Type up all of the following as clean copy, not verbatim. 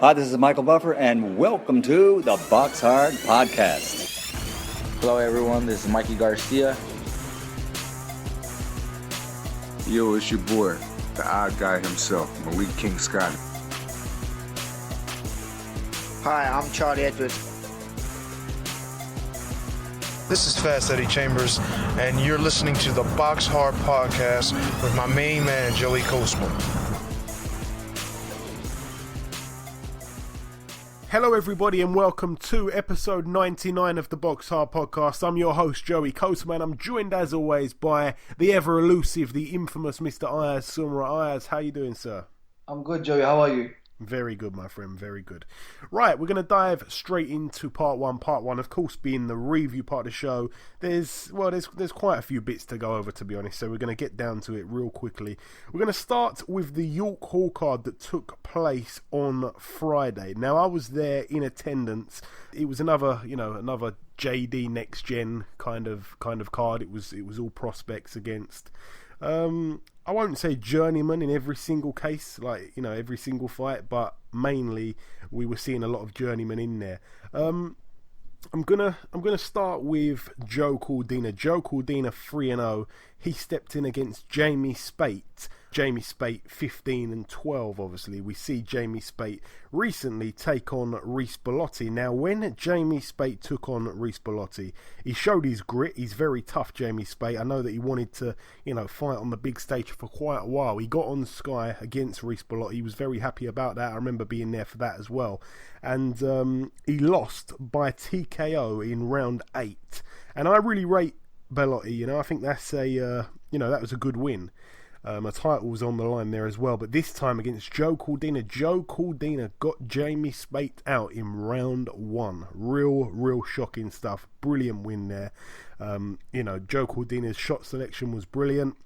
Hi, this is Michael Buffer, and welcome to the BoxHard Podcast. Hello, everyone. This is Mikey Garcia. Yo, it's your boy, the odd guy himself, Malik King Scott. Hi, I'm Charlie Edwards. This is Fast Eddie Chambers, and you're listening to the BoxHard Podcast with my main man, Joey Coastman. Hello everybody and welcome to episode 99 of the BoxHard Podcast. I'm your host Joey Coastman. I'm joined as always by the ever elusive, the infamous Mr. Ayaz Sumra. Ayaz, how you doing, sir? I'm good, Joey. How are you? Very good, my friend, very good. Right, we're going to dive straight into part one. Part one, of course, being the review part of the show. There's quite a few bits to go over, to be honest, so we're going to get down to it real quickly. We're going to start with the York Hall card that took place on Friday. Now, I was there in attendance. It was another JD Next Gen kind of card. It was all prospects against I won't say journeyman in every single case, every single fight, but mainly we were seeing a lot of journeymen in there. I'm gonna start with Joe Cordina. Joe Cordina 3-0. He stepped in against Jamie Spate. Jamie Spate 15-12. Obviously, we see Jamie Spate recently take on Reece Bellotti. Now, when Jamie Spate took on Reece Bellotti, he showed his grit. He's very tough, Jamie Spate. I know that he wanted to, fight on the big stage for quite a while. He got on Sky against Reece Bellotti. He was very happy about that. I remember being there for that as well. And he lost by TKO in round 8. And I really rate Bellotti. I think that's that was a good win. A title was on the line there as well, but this time against Joe Cordina. Joe Cordina got Jamie Spate out in round 1. Real shocking stuff. Brilliant win there. Joe Cordina's shot selection was brilliant.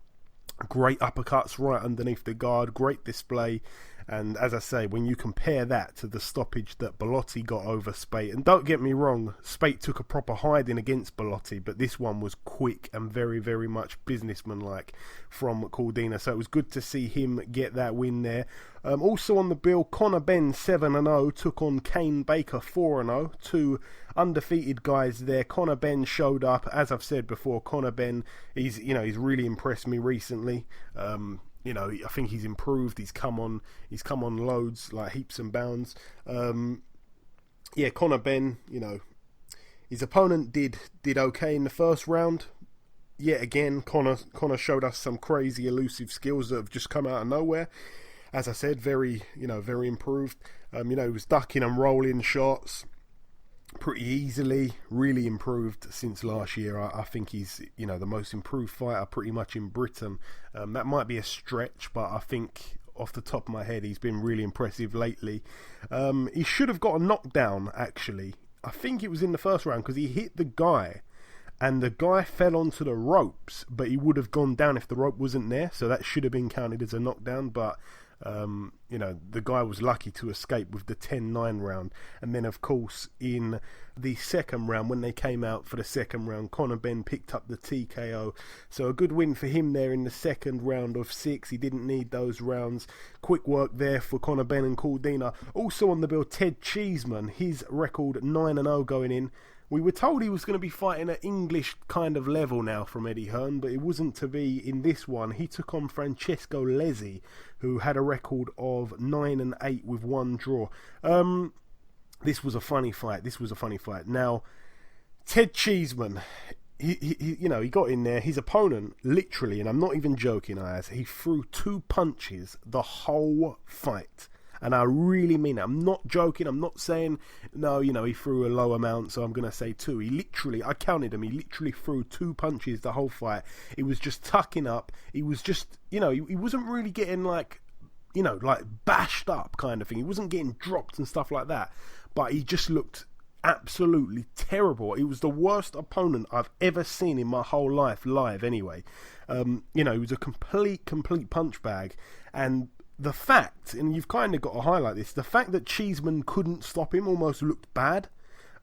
Great uppercuts right underneath the guard. Great display. And as I say, when you compare that to the stoppage that Bellotti got over Spate, and don't get me wrong, Spate took a proper hiding against Bellotti, but this one was quick and very, very much businessman-like from Cordina. So it was good to see him get that win there. Also on the bill, Conor Benn 7-0 took on Kane Baker 4-0. Two undefeated guys there. Conor Benn showed up. As I've said before, Conor Benn, he's really impressed me recently. I think he's improved. He's come on loads, like heaps and bounds. Conor Benn, his opponent did okay in the first round. Yet again, Conor showed us some crazy elusive skills that have just come out of nowhere. As I said, very improved. He was ducking and rolling shots pretty easily, really improved since last year. I think he's the most improved fighter pretty much in Britain. That might be a stretch, but I think off the top of my head he's been really impressive lately. He should have got a knockdown actually. I think it was in the first round because he hit the guy and the guy fell onto the ropes, but he would have gone down if the rope wasn't there, so that should have been counted as a knockdown. But the guy was lucky to escape with the 10-9 round. And then, of course, in the second round, when they came out for the second round, Conor Benn picked up the TKO. So a good win for him there in the second round of 6. He didn't need those rounds. Quick work there for Conor Benn and Cordina. Also on the bill, Ted Cheeseman, his record 9-0 going in. We were told he was going to be fighting at English kind of level now from Eddie Hearn, but it wasn't to be in this one. He took on Francesco Lezzi, who had a record of 9-8 with 1 draw. This was a funny fight. Now, Ted Cheeseman, he got in there. His opponent, literally, and I'm not even joking, he threw 2 punches the whole fight. And I really mean it. I'm not joking. I'm not saying, no, he threw a low amount, so I'm going to say 2. I counted him. He literally threw 2 punches the whole fight. He was just tucking up. He was just, he wasn't really getting like bashed up kind of thing. He wasn't getting dropped and stuff like that. But he just looked absolutely terrible. He was the worst opponent I've ever seen in my whole life, live anyway. He was a complete punch bag. And the fact, and you've kind of got to highlight this, the fact that Cheeseman couldn't stop him almost looked bad.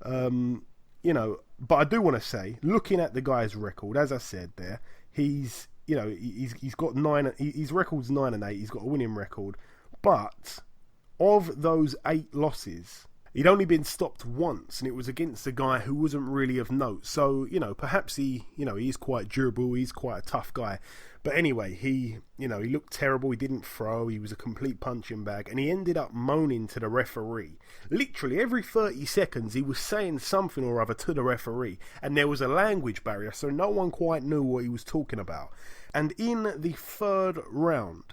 But I do want to say, looking at the guy's record, as I said there, he's got 9. His record's 9-8. He's got a winning record, but of those 8 losses, he'd only been stopped once, and it was against a guy who wasn't really of note. So, perhaps he is quite durable, he's quite a tough guy. But anyway, he looked terrible, he didn't throw, he was a complete punching bag, and he ended up moaning to the referee. Literally every 30 seconds he was saying something or other to the referee, and there was a language barrier, so no one quite knew what he was talking about. And in the 3rd round,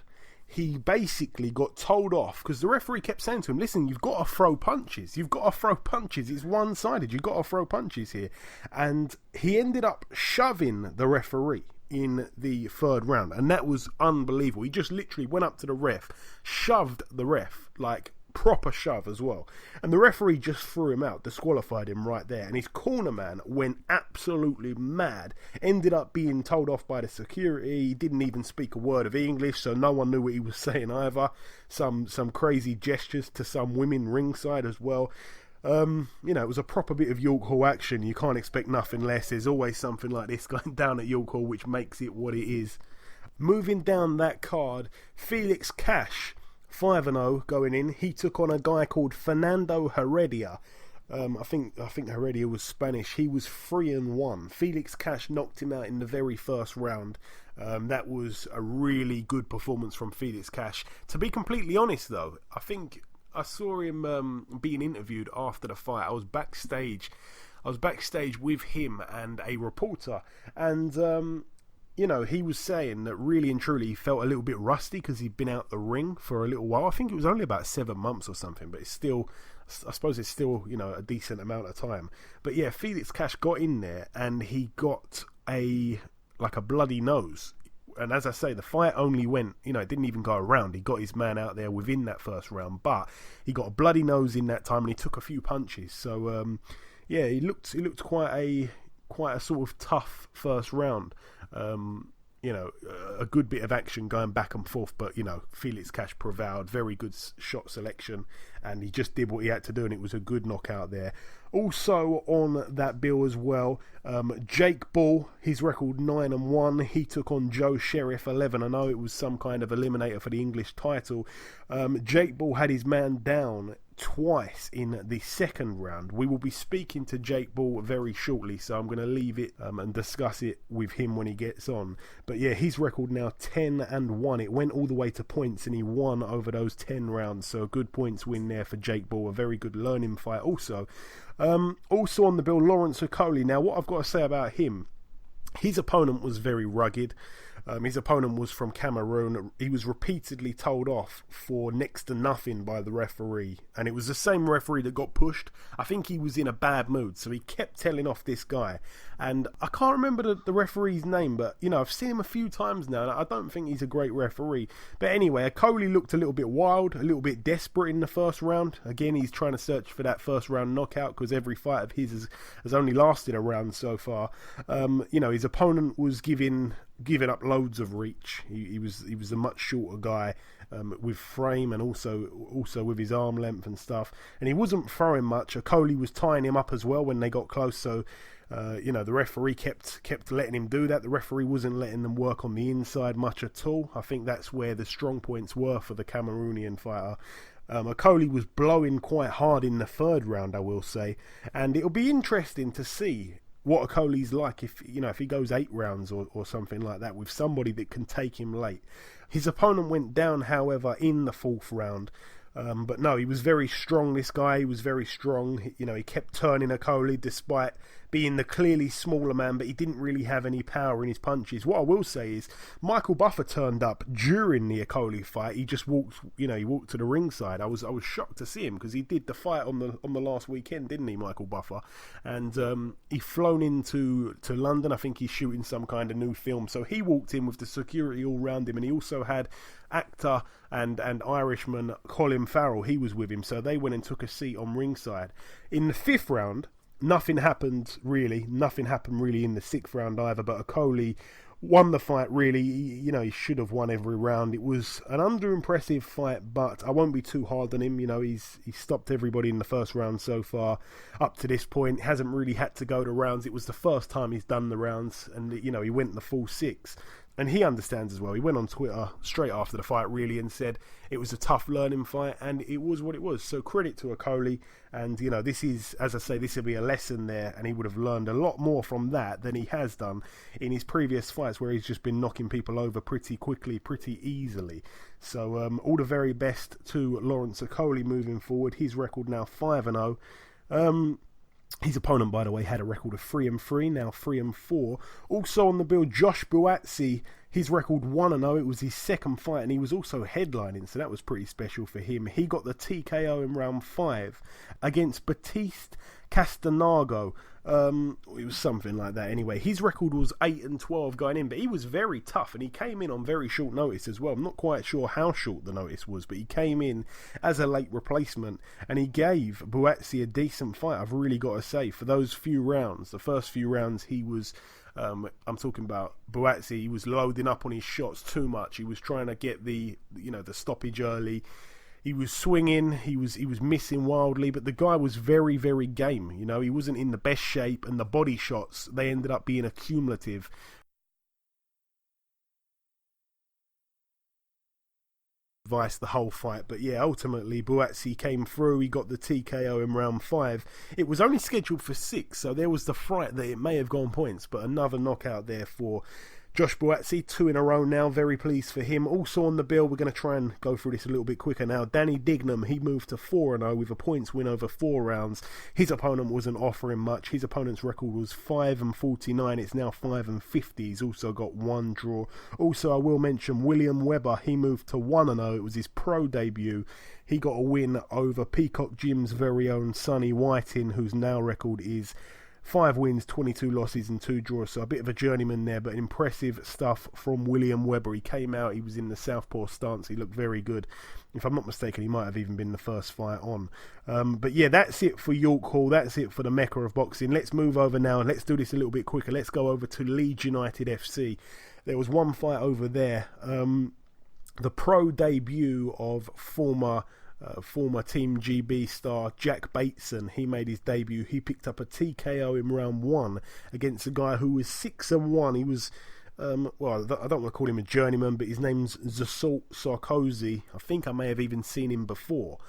he basically got told off because the referee kept saying to him, listen, you've got to throw punches. It's one-sided. You've got to throw punches here. And he ended up shoving the referee in the 3rd round. And that was unbelievable. He just literally went up to the ref, shoved the ref, like proper shove as well. And the referee just threw him out, disqualified him right there. And his corner man went absolutely mad, ended up being told off by the security. He didn't even speak a word of English, so no one knew what he was saying either. Some crazy gestures to some women ringside as well. It was a proper bit of York Hall action. You can't expect nothing less. There's always something like this going down at York Hall, which makes it what it is. Moving down that card, Felix Cash, 5-0 going in. He took on a guy called Fernando Heredia. I think Heredia was Spanish. He was 3-1. Felix Cash knocked him out in the very first round. That was a really good performance from Felix Cash. To be completely honest, though, I think I saw him being interviewed after the fight. I was backstage with him and a reporter, and he was saying that really and truly he felt a little bit rusty because he'd been out the ring for a little while. I think it was only about 7 months or something, but I suppose it's still a decent amount of time. But yeah, Felix Cash got in there and he got a bloody nose. And as I say, the fight only went, it didn't even go around. He got his man out there within that first round, but he got a bloody nose in that time and he took a few punches. So he looked quite a sort of tough first round. A good bit of action going back and forth, but Felix Cash prevailed. Very good shot selection, and he just did what he had to do, and it was a good knockout there. Also on that bill as well, Jake Ball, his record 9-1. He took on Joe Sherriff 11-0. It was some kind of eliminator for the English title. Jake Ball had his man down twice in the 2nd round. We will be speaking to Jake Ball very shortly, so I'm going to leave it and discuss it with him when he gets on. But yeah, his record now 10-1. It went all the way to points and he won over those 10 rounds, so a good points win there for Jake Ball. A very good learning fight also. Also on the bill, Lawrence Okoli. Now, what I've got to say about him, his opponent was very rugged. His opponent was from Cameroon. He was repeatedly told off for next to nothing by the referee, and it was the same referee that got pushed. I think he was in a bad mood, so he kept telling off this guy, and I can't remember the referee's name, but I've seen him a few times now, and I don't think he's a great referee. But anyway, Okoli looked a little bit wild, a little bit desperate in the first round. Again, he's trying to search for that first round knockout because every fight of his has only lasted a round so far. His opponent was giving up loads of reach. He was a much shorter guy with frame and also with his arm length and stuff, and he wasn't throwing much. Okoli was tying him up as well when they got close, so the referee kept letting him do that. The referee wasn't letting them work on the inside much at all. I think that's where the strong points were for the Cameroonian fighter. Okoli was blowing quite hard in the 3rd round, I will say, and it'll be interesting to see what Okoli's like if he goes 8 rounds or something like that with somebody that can take him late. His opponent went down, however, in the 4th round. But no, he was very strong, this guy. He was very strong. He kept turning Okoli despite being the clearly smaller man, but he didn't really have any power in his punches. What I will say is Michael Buffer turned up during the Okoli fight. He just walked to the ringside. I was shocked to see him because he did the fight on the last weekend, didn't he, Michael Buffer? And he's flown into London. I think he's shooting some kind of new film. So he walked in with the security all around him, and he also had actor and Irishman Colin Farrell. He was with him, so they went and took a seat on ringside. In the 5th round, nothing happened really in the 6th round either, but Okoli won the fight really. He should have won every round. It was an under-impressive fight, but I won't be too hard on him. He's stopped everybody in the first round so far up to this point. Hasn't really had to go to rounds. It was the first time he's done the rounds, and he went the full 6. And he understands as well. He went on Twitter straight after the fight, really, and said it was a tough learning fight, and it was what it was. So credit to Okolie, and, you know, this is, as I say, this will be a lesson there, and he would have learned a lot more from that than he has done in his previous fights, where he's just been knocking people over pretty quickly, pretty easily. So all the very best to Lawrence Okolie moving forward. His record now 5-0. His opponent, by the way, had a record of 3-3, now 3-4. Also on the bill, Josh Buatsi, his record 1-0. It was his second fight, and he was also headlining, so that was pretty special for him. He got the TKO in round 5 against Batiste Castanago. It was something like that anyway. His record was 8-12 going in, but he was very tough, and he came in on very short notice as well. I'm not quite sure how short the notice was, but he came in as a late replacement, and he gave Buatsi a decent fight, I've really got to say. For those few rounds, the first few rounds, he was I'm talking about Buatsi, he was loading up on his shots too much. He was trying to get the stoppage early. He was swinging, he was missing wildly, but the guy was very, very game. You know, he wasn't in the best shape, and the body shots, they ended up being accumulative. Vice the whole fight, but yeah, ultimately Buatsi came through. He got the TKO in round 5. It was only scheduled for 6, so there was the fright that it may have gone points, but another knockout there for Josh Buatsi, 2 in a row now, very pleased for him. Also on the bill, we're going to try and go through this a little bit quicker now. Danny Dignam, he moved to 4-0 with a points win over 4 rounds. His opponent wasn't offering much. His opponent's record was 5-49. It's now 5-50. He's also got 1 draw. Also, I will mention William Webber. He moved to 1-0. It was his pro debut. He got a win over Peacock Gym's very own Sonny Whiting, whose now record is 5 wins, 22 losses and 2 draws, so a bit of a journeyman there, but impressive stuff from William Webber. He came out, he was in the southpaw stance, he looked very good. If I'm not mistaken, he might have even been the first fight on. But yeah, that's it for York Hall, that's it for the Mecca of boxing. Let's move over now, and let's do this a little bit quicker. Let's go over to Leeds United FC. There was one fight over there. The pro debut of former Team GB star Jack Bateson. He made his debut. He picked up a TKO in round 1 against a guy who was 6-1. He was, well, I don't want to call him a journeyman, but his name's Zasult Sarkozy. I think I may have even seen him before.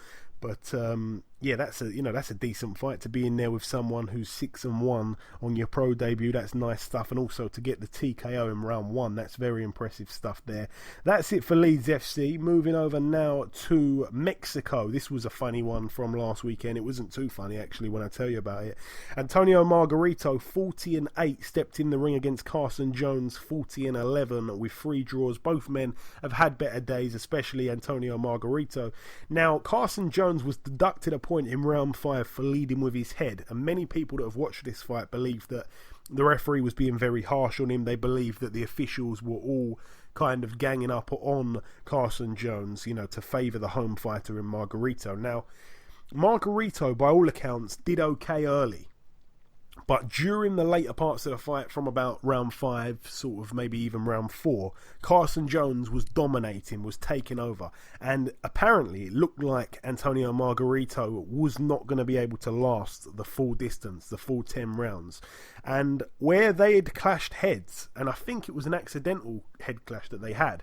But yeah, that's a decent fight to be in there with someone who's 6-1 on your pro debut. That's nice stuff, and also to get the TKO in round 1, that's very impressive stuff there. That's it for Leeds FC. Moving over now to Mexico. This was a funny one from last weekend. It wasn't too funny actually when I tell you about it. Antonio Margarito, 40-8, stepped in the ring against Carson Jones, 40-11 with 3 draws. Both men have had better days, especially Antonio Margarito. Now, Carson Jones was deducted a point in round 5 for leading with his head, and many people that have watched this fight believe that the referee was being very harsh on him. They believe that the officials were all kind of ganging up on Carson Jones, you know, to favour the home fighter in Margarito. Now, Margarito, by all accounts, did okay early. But during the later parts of the fight, from about round 5, sort of maybe even round 4, Carson Jones was dominating, was taking over. And apparently it looked like Antonio Margarito was not going to be able to last the full distance, the full 10 rounds. And where they had clashed heads, and I think it was an accidental head clash that they had,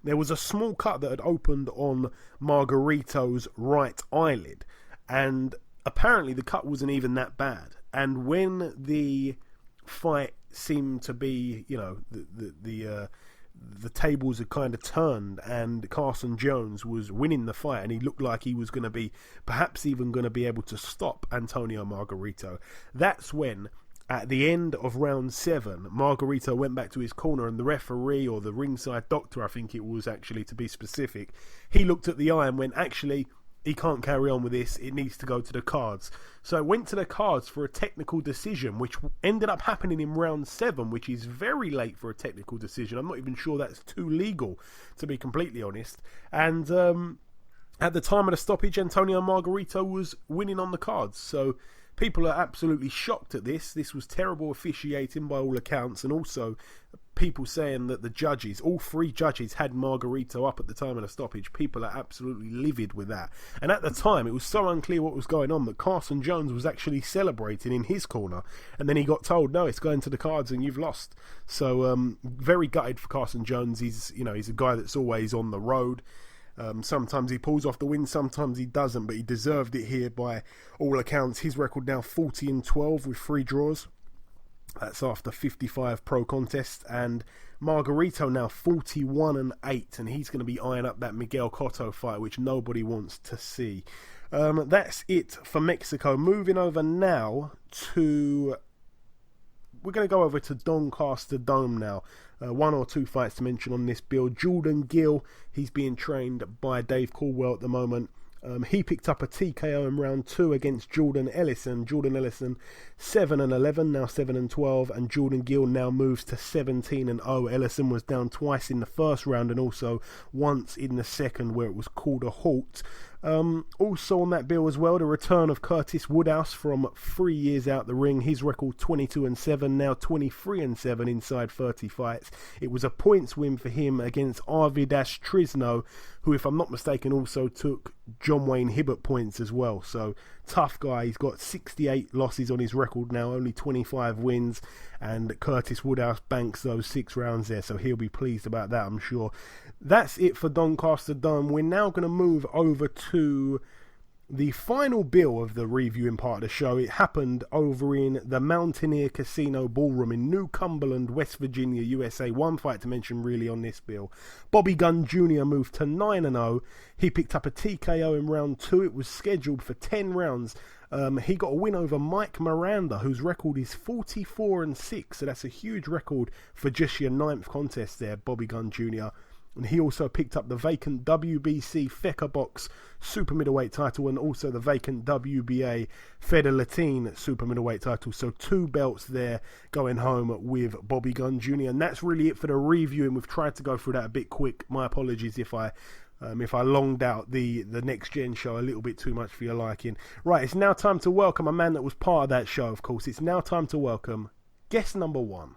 there was a small cut that had opened on Margarito's right eyelid. And apparently the cut wasn't even that bad. And when the fight seemed to be, you know, the tables had kind of turned, and Carson Jones was winning the fight, and he looked like he was going to be perhaps even going to be able to stop Antonio Margarito. That's when, at the end of round 7, Margarito went back to his corner, and the referee, or the ringside doctor, I think it was actually to be specific, he looked at the eye and went, actually, he can't carry on with this, it needs to go to the cards. So it went to the cards for a technical decision, which ended up happening in round 7, which is very late for a technical decision. I'm not even sure that's too legal, to be completely honest. And at the time of the stoppage, Antonio Margarito was winning on the cards. So People are absolutely shocked at this. This was terrible officiating by all accounts, and also people saying that the judges, all three judges, had Margarito up at the time of the stoppage. People are absolutely livid with that. And at the time, it was so unclear what was going on that Carson Jones was actually celebrating in his corner, and then he got told, no, it's going to the cards and you've lost. So very gutted for Carson Jones. He's a guy that's always on the road. Sometimes he pulls off the win, sometimes he doesn't, but he deserved it here by all accounts. His record now 40-12 with 3 draws. That's after 55 pro contests. And Margarito now 41-8, and he's going to be eyeing up that Miguel Cotto fight, which nobody wants to see. That's it for Mexico. Moving over now to... We're going to go over to Doncaster Dome now. 1 or 2 fights to mention on this bill. Jordan Gill, he's being trained by Dave Caldwell at the moment. He picked up a TKO in round 2 against Jordan Ellison. Jordan Ellison 7-11, now 7-12, and Jordan Gill now moves to 17-0. Ellison was down twice in the first round and also once in the second, where it was called a halt. Also on that bill as well, the return of Curtis Woodhouse from 3 years out the ring. His record 22-7, now 23-7 inside 30 fights. It was a points win for him against Arvidas Trisno, who, if I'm not mistaken, also took John Wayne Hibbert points as well. So tough guy. He's got 68 losses on his record now, only 25 wins, and Curtis Woodhouse banks those 6 rounds there, so he'll be pleased about that, I'm sure. That's it for Doncaster Dome. We're now going to move over to the final bill of the reviewing part of the show. It happened over in the Mountaineer Casino Ballroom in New Cumberland, West Virginia, USA. One fight to mention really on this bill. Bobby Gunn Jr. moved to 9-0. He picked up a TKO in round 2. It was scheduled for 10 rounds. He got a win over Mike Miranda, whose record is 44-6. So that's a huge record for just your 9th contest there, Bobby Gunn Jr. And he also picked up the vacant WBC Fecker Box Super Middleweight title and also the vacant WBA Feder Latin Super Middleweight title. So 2 belts there going home with Bobby Gunn Jr. And that's really it for the review. And we've tried to go through that a bit quick. My apologies if I longed out the Next Gen show a little bit too much for your liking. Right, it's now time to welcome a man that was part of that show, of course. It's now time to welcome guest number 1.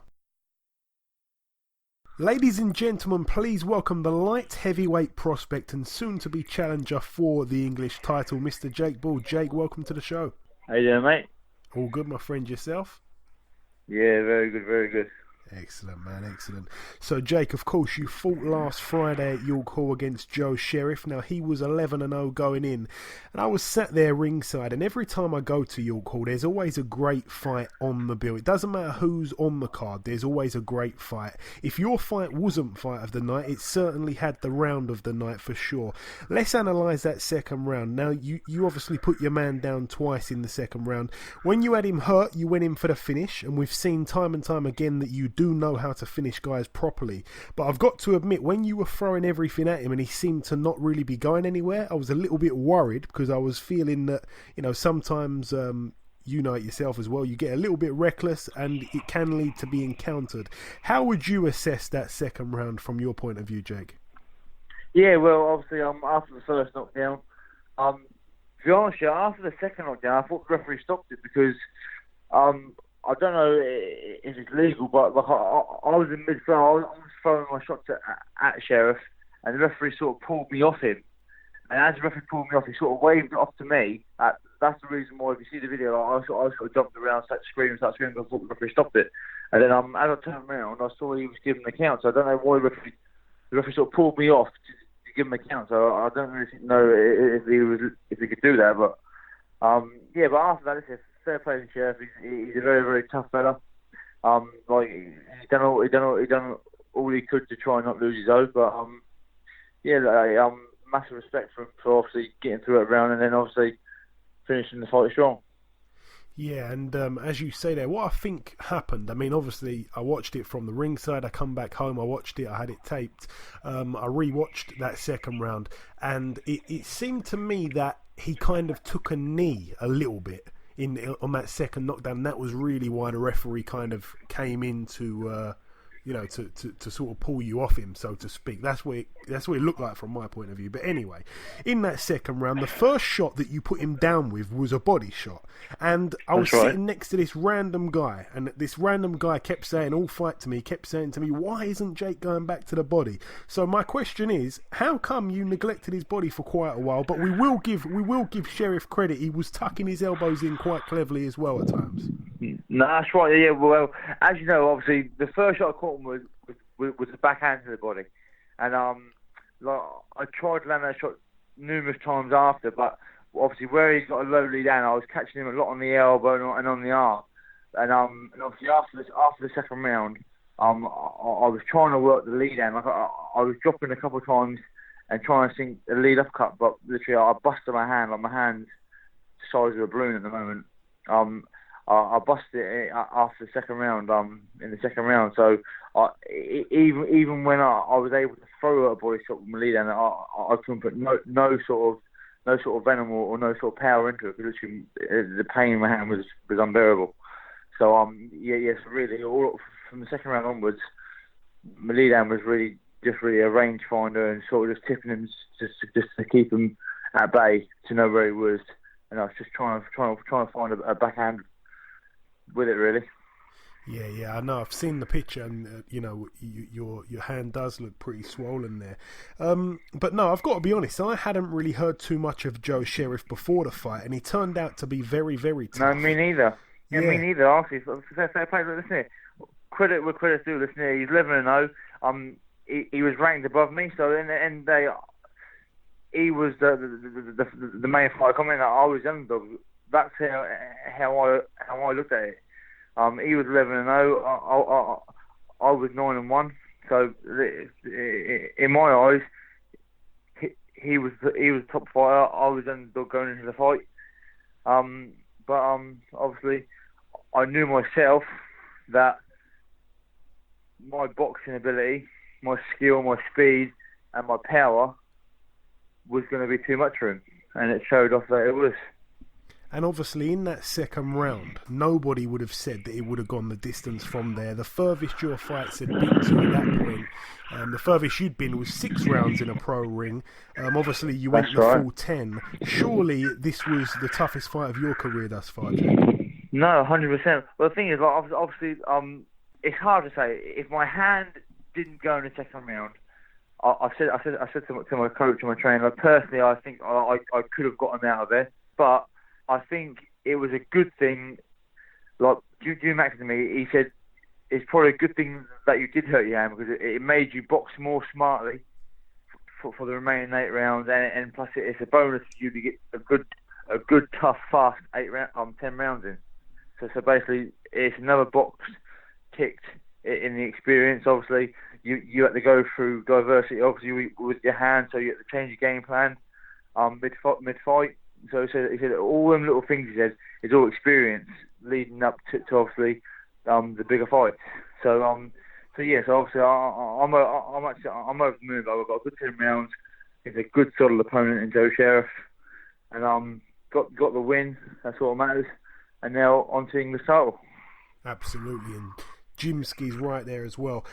Ladies and gentlemen, please welcome the light heavyweight prospect and soon-to-be challenger for the English title, Mr. Jake Bull. Jake, welcome to the show. How you doing, mate? All good, my friend. Yourself? Yeah, very good, very good. Excellent, man, excellent. So, Jake, of course, you fought last Friday at York Hall against Joe Sherriff. Now, he was 11-0 going in, and I was sat there ringside, and every time I go to York Hall, there's always a great fight on the bill. It doesn't matter who's on the card, there's always a great fight. If your fight wasn't fight of the night, it certainly had the round of the night for sure. Let's analyse that second round. Now, you obviously put your man down twice in the second round. When you had him hurt, you went in for the finish, and we've seen time and time again that you do know how to finish guys properly. But I've got to admit, when you were throwing everything at him and he seemed to not really be going anywhere, I was a little bit worried because I was feeling that, sometimes you know it yourself as well, you get a little bit reckless and it can lead to being countered. How would you assess that second round from your point of view, Jake? Yeah, well, obviously, after the first knockdown, to be honest, after the second knockdown, I thought the referee stopped it because I don't know if it's legal, but like I was in mid-throw. I was throwing my shots at Sherriff, and the referee sort of pulled me off him. And as the referee pulled me off, he sort of waved it off to me. That's the reason why, if you see the video, I sort of jumped around, started screaming, because I thought the referee stopped it. And then as I turned around, I saw he was giving the count. So I don't know why the referee sort of pulled me off to give him a count. So I don't really know if he could do that. But yeah, but after that, it's fair play to Sherriff. He's a very, very tough fella. He's done all he could to try and not lose his own. But massive respect for him for obviously getting through that round and then obviously finishing the fight strong. Yeah, and as you say there, what I think happened, I mean, obviously, I watched it from the ringside, I come back home, I watched it, I had it taped, I re-watched that second round, and it seemed to me that he kind of took a knee a little bit on that second knockdown. That was really why the referee kind of came in to to sort of pull you off him, so to speak. That's what it looked like from my point of view. But anyway, in that second round, the first shot that you put him down with was a body shot, and I was sitting next to this random guy, and this random guy kept saying all fight to me, kept saying to me, why isn't Jake going back to the body? So my question is, how come you neglected his body for quite a while? But we will give Sherriff credit. He was tucking his elbows in quite cleverly as well at times. No, that's right. Yeah, well, as you know, obviously the first shot I caught him was the backhand to the body, and I tried to land that shot numerous times after, but obviously where he's got a low lead down, I was catching him a lot on the elbow and on the arm, and obviously after the second round, I was trying to work the lead down. Like I was dropping a couple of times and trying to sink the lead uppercut, but literally I busted my hand. Like my hand's the size of a balloon at the moment. I busted it after the second round. In the second round, so even when I was able to throw a body shot with my lead down, I couldn't put no sort of venom or no sort of power into it, because literally the pain in my hand was unbearable. So yes, really, all from the second round onwards, my lead hand was really just really a rangefinder and sort of just tipping him just to keep him at bay, to know where he was, and I was just trying to find a backhand with it, really. Yeah, I know. I've seen the picture, and your hand does look pretty swollen there. But no, I've got to be honest. I hadn't really heard too much of Joe Sherriff before the fight, and he turned out to be very, very tough. No, me neither. Yeah, me neither. Honestly, fair play. Listen here, credit where credit's due. Listen here, he's 11-0. He was ranked above me, so in the end day, he was the main fight coming. I was the underdog. That's how I looked at it. He was 11-0. I was 9-1. So in my eyes, he was top fighter. I was underdog going into the fight. But obviously, I knew myself that my boxing ability, my skill, my speed, and my power was going to be too much for him, and it showed off that it was. And obviously in that second round, nobody would have said that it would have gone the distance from there. The furthest your fights had been to at that point, the furthest you'd been was 6 rounds in a pro ring. Obviously you went the full 10. Surely this was the toughest fight of your career thus far, Jake? No, 100%. Well, the thing is, like, obviously, it's hard to say. If my hand didn't go in the second round, I said to my coach and my trainer, like, personally, I think I could have got him out of there, but I think it was a good thing. Like Jim Mack to me, he said it's probably a good thing that you did hurt your hand, because it made you box more smartly for the remaining 8 rounds, and plus it's a bonus for you to get a good tough fast 10 rounds in. So basically it's another box ticked in the experience. Obviously you had to go through diversity obviously with your hand, so you had to change your game plan mid fight. So he said all them little things, he said, is all experience leading up to obviously the bigger fights. So obviously I'm over the moon. I've got a good 10 rounds. It's a good solid opponent in Joe Sherriff, and got the win. That's all that matters. And now on to English title. Absolutely, and Jimsky's right there as well.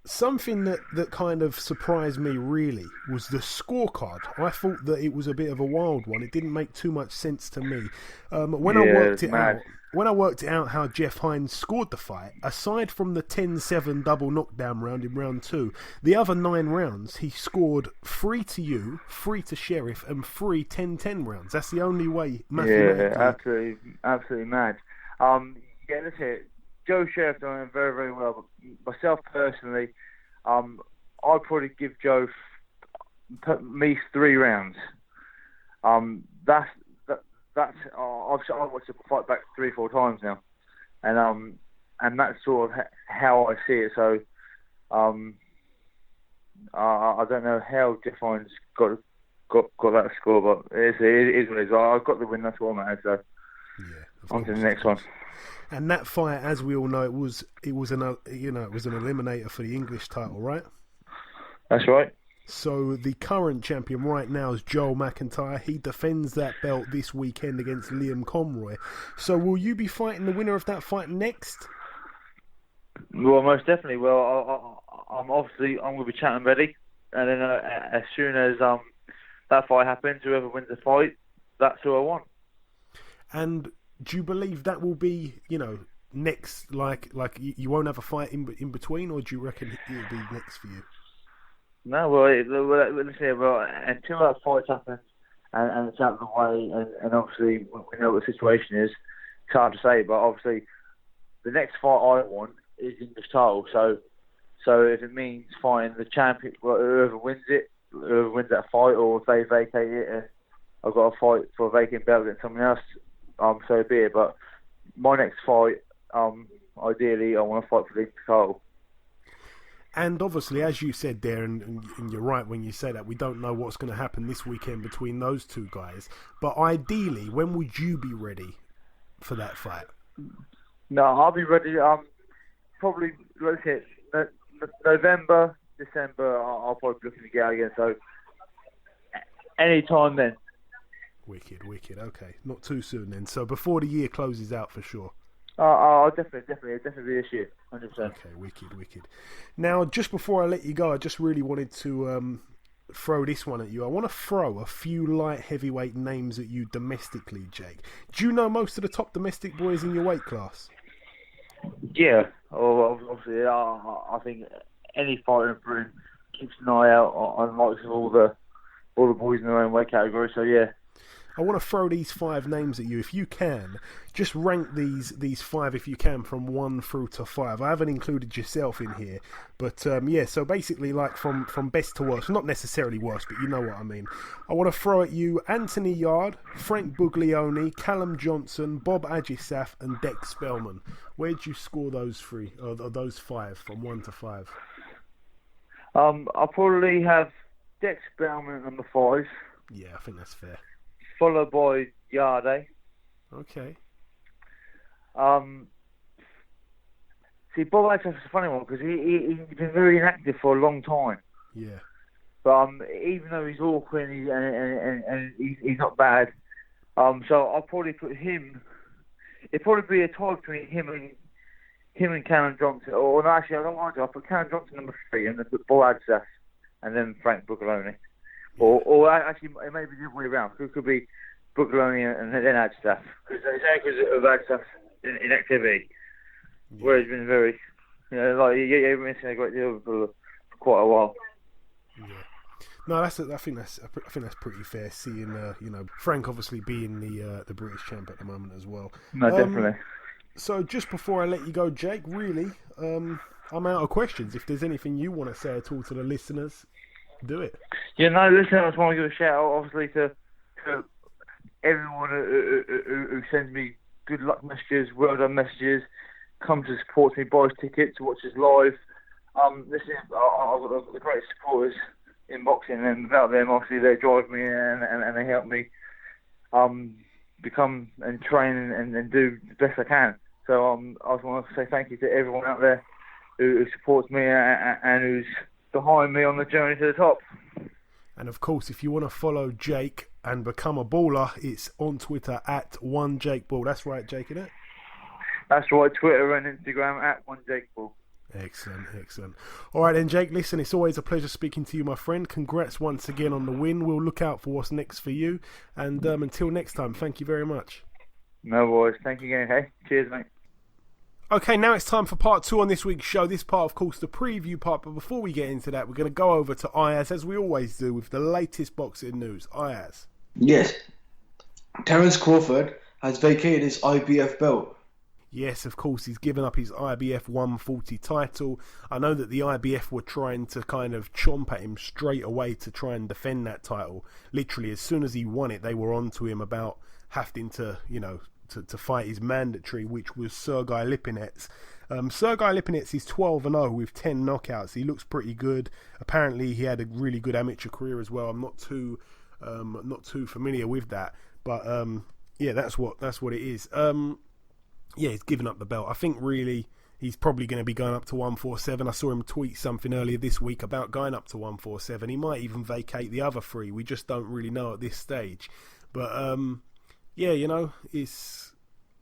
Something that kind of surprised me really was the scorecard. I thought that it was a bit of a wild one. It didn't make too much sense to me. When I worked it out how Jeff Hines scored the fight, aside from the 10-7 double knockdown round in round 2, the other 9 rounds he scored 3 to you, 3 to Sherriff, and 3 10-10 rounds. That's the only way mathematically. Yeah, absolutely mad. Let's hear it. Joe Sherriff done it very, very well. But myself personally, I'd probably give Joe at least 3 rounds. That's I've watched the fight back 3-4 times now, and that's sort of how I see it. So I don't know how Jeff Hines got that score, but it is what it is. I got the win. That's what matters. So on to the next one. And that fight, as we all know, it was an eliminator for the English title, right? That's right. So the current champion right now is Joel McIntyre. He defends that belt this weekend against Liam Conroy. So will you be fighting the winner of that fight next? Well, most definitely. Well, I'm going to be chatting ready, and then as soon as that fight happens, whoever wins the fight, that's who I want. And do you believe that will be, next? Like you won't have a fight in between, or do you reckon it'll be next for you? No, well, listen, until that fight happens and it's out of the way, and obviously we know what the situation is, it's hard to say, but obviously the next fight I want is in this title. So if it means fighting the champion, whoever wins that fight, or if they vacate it, I've got to fight for a vacant belt against someone else, so be it. But my next fight, ideally, I want to fight for the title. And obviously, as you said there, and you're right when you say that, we don't know what's going to happen this weekend between those two guys. But ideally, when would you be ready for that fight? No, I'll be ready. Probably, let's hit November, December. I'll probably be looking to get out again. So, any time then. Wicked. Okay, not too soon then. So before the year closes out, for sure. I'll definitely this year, 100%. Okay, wicked. Now, just before I let you go, I just really wanted to throw this one at you. I want to throw a few light heavyweight names at you domestically, Jake. Do you know most of the top domestic boys in your weight class? Yeah, obviously, I think any fighter in Britain keeps an eye out on likes of all the boys in their own weight category. So yeah. I want to throw these 5 names at you. If you can, just rank these 5 if you can from 1 through to 5. I haven't included yourself in here, but so basically like from best to worst, not necessarily worst, but you know what I mean. I want to throw at you Anthony Yarde, Frank Buglioni, Callum Johnson, Bob Agisaf, and Dex Spellman. Where'd you score those 3 or those 5 from 1 to 5? I'll probably have Dex Spellman at number 5. Yeah, I think that's fair. Followed by Yarde. Okay. See, Bob Agisaf is a funny one because he's been very inactive for a long time. Yeah. But even though he's awkward and he's not bad, so I'll probably put him. It'd probably be a tie between him and Callum Johnson. Or no, actually, I don't want to. I'll put Callum Johnson number 3 and then put Bob Agisaf and then Frank Buglioni. Or actually, it may be the other way around. It could be Buglioni and then Agisaf. Because of Agisaf's inactivity. Yeah. Where he's been very, he's missing a great deal for quite a while. Yeah. No, I think that's pretty fair. Seeing Frank obviously being the British champ at the moment as well. No, definitely. So just before I let you go, Jake, really, I'm out of questions. If there's anything you want to say at all to the listeners, do it. Yeah, no, listen, I just want to give a shout out, obviously, to everyone who sends me good luck messages, well done messages, come to support me, buys tickets, watches live. Listen, I've got the greatest supporters in boxing, and without them, obviously, they drive me and they help me become and train and do the best I can. So I just want to say thank you to everyone out there who supports me and who's behind me on the journey to the top. And of course, if you want to follow Jake and become a baller, it's on Twitter at @1JakeBall. That's right, Jake, isn't it? That's right, Twitter and Instagram at @1JakeBall. Excellent. All right then, Jake, listen, it's always a pleasure speaking to you, my friend. Congrats once again on the win. We'll look out for what's next for you. And until next time, thank you very much. No worries. Thank you again. Hey, cheers, mate. Okay, now it's time for part 2 on this week's show. This part, of course, the preview part. But before we get into that, we're going to go over to Ayaz, as we always do, with the latest boxing news. Ayaz. Yes. Terence Crawford has vacated his IBF belt. Yes, of course, he's given up his IBF 140 title. I know that the IBF were trying to kind of chomp at him straight away to try and defend that title. Literally, as soon as he won it, they were on to him about having to, to fight his mandatory, which was Sergei Lipinets. Sergei Lipinets is 12-0 with 10 knockouts. He looks pretty good. Apparently, he had a really good amateur career as well. I'm not too familiar with that, but yeah, that's what it is. Yeah, he's given up the belt. I think really he's probably going to be going up to 147. I saw him tweet something earlier this week about going up to 147. He might even vacate the other 3. We just don't really know at this stage. But yeah, it's